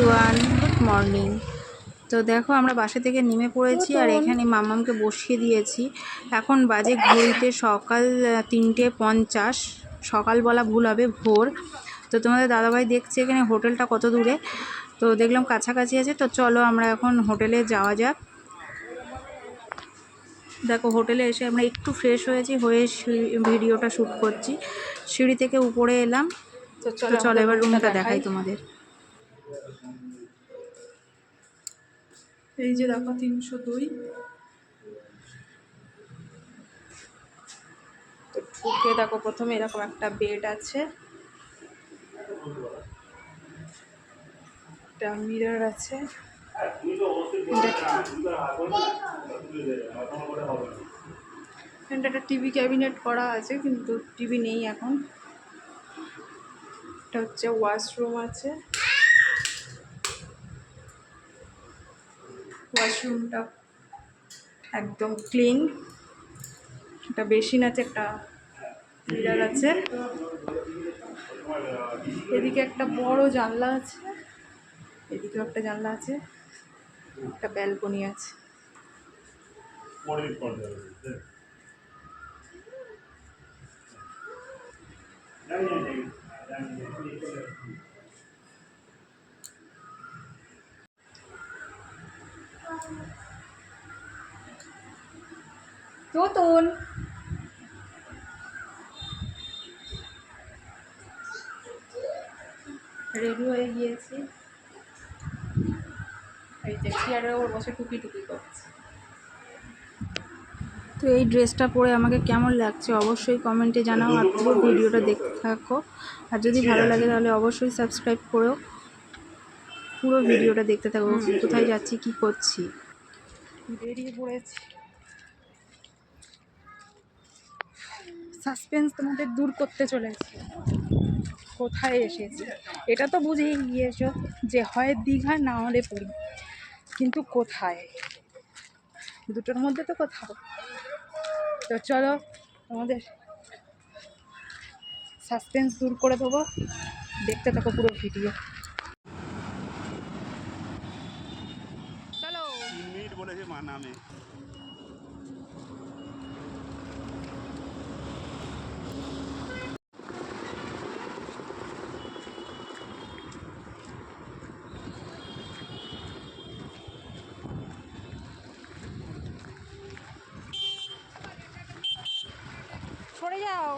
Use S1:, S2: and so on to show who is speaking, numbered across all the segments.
S1: Everyone, good morning. তো দেখো আমরা বাসা থেকে নেমে পড়েছি আর এখানে মামামকে বসিয়ে দিয়েছি। এখন বাজে ঘড়িতে সকাল 3:50। সকাল বলা ভুল হবে, ভোর। তো তোমাদের দাদাভাই দেখছে এখানে হোটেলটা কত দূরে, তো দেখলাম কাছাকাছি আছে। তো চলো আমরা এখন হোটেলে যাওয়া যাক। দেখো হোটেলে এসে আমরা একটু ফ্রেশ হয়েছি, হয়ে ভিডিওটা শ্যুট করছি। সিঁড়ি থেকে উপরে এলাম। তো চলো এবার রুমটা দেখাই তোমাদের।
S2: এই যে দেখো 302। তো ঢুকে দেখো প্রথমে এরকম একটা বেড আছে, একটা মিরর আছে, একটা টিভি ক্যাবিনেট করা আছে কিন্তু টিভি নেই এখন। এটা হচ্ছে ওয়াশরুম আছে, ওয়াশরুমটা একদম ক্লিন। একটা বেসিন আছে, একটা মিরর আছে, এদিকে একটা বড় জানলা আছে, এদিকেও একটা জানলা আছে, একটা ব্যালকনি আছে। তোতন রেডি হয়ে গিয়েছি, এই যে চেয়ারে ওর বসে টুকি টুকি করছে।
S1: তো এই ড্রেসটা পরে আমাকে কেমন লাগছে অবশ্যই কমেন্টে জানাও, আর পুরো ভিডিওটা দেখতে থাকো। আর যদি ভালো লাগে তাহলে অবশ্যই সাবস্ক্রাইব করো, পুরো ভিডিওটা দেখতে থাকো। কোথায় যাচ্ছি, কি করছি।
S2: বেরিয়ে পড়েছি, সাসপেন্স তোমাদের দূর করতে চলেছি। কোথায় এসেছি এটা তো বুঝেই গিয়েছো যে হয় দীঘা না হলে পুরী, কিন্তু কোথায়, দুটোর মধ্যে তো কোথাও। তো চলো তোমাদের সাসপেন্স দূর করে দেবো, দেখতে থাকো পুরো ভিডিও। চলো
S3: মিনিট বলেছে মা নামে।
S2: সরে যাও।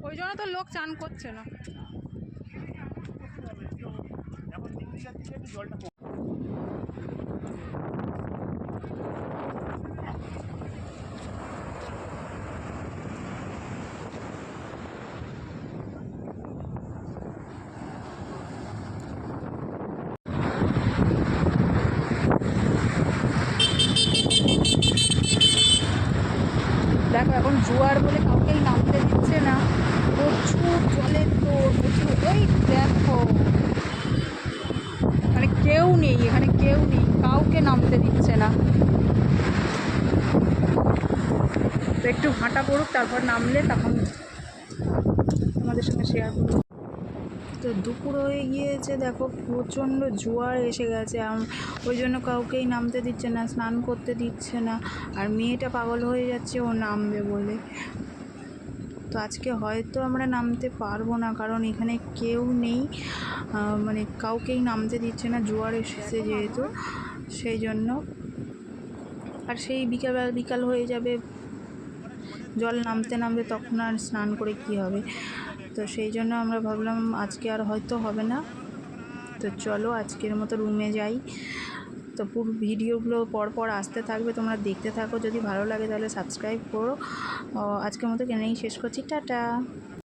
S2: ওই জন্য তো লোক চান করছে না। দেখো এখন জোয়ার বলে কাউকেই নামতে দিচ্ছে না, প্রচুর জলের তোর, প্রচুর। ওই দেখো মানে কেউ নেই এখানে, কেউ নেই, কাউকে নামতে দিচ্ছে না। তো একটু ভাটা পড়ুক, তারপর নামলে তখন তোমাদের সঙ্গে শেয়ার করবো।
S1: তো দুপুর হয়ে গিয়েছে, দেখো প্রচণ্ড জোয়ার এসে গেছে। ওই জন্য কাউকেই নামতে দিচ্ছে না, স্নান করতে দিচ্ছে না। আর মেয়েটা পাগল হয়ে যাচ্ছে ও নামবে বলে। তো আজকে হয়তো আমরা নামতে পারবো না, কারণ এখানে কেউ নেই, মানে কাউকেই নামতে দিচ্ছে না, জোয়ার এসেছে যেহেতু, সেই জন্য। আর সেই বিকাল হয়ে যাবে, জল নামতে নামতে তখন আর স্নান করে কি হবে। তো সেই জন্য আমরা ভাবলাম আজকে আর হয়তো হবে না। তো চলো আজকের মতো রুমে যাই। তো পুরো ভিডিওগুলো পরপর আসতে থাকবে, তোমরা দেখতে থাকো। যদি ভালো লাগে তাহলে সাবস্ক্রাইব করো। আজকের মতো এখানেই শেষ করছি, টাটা।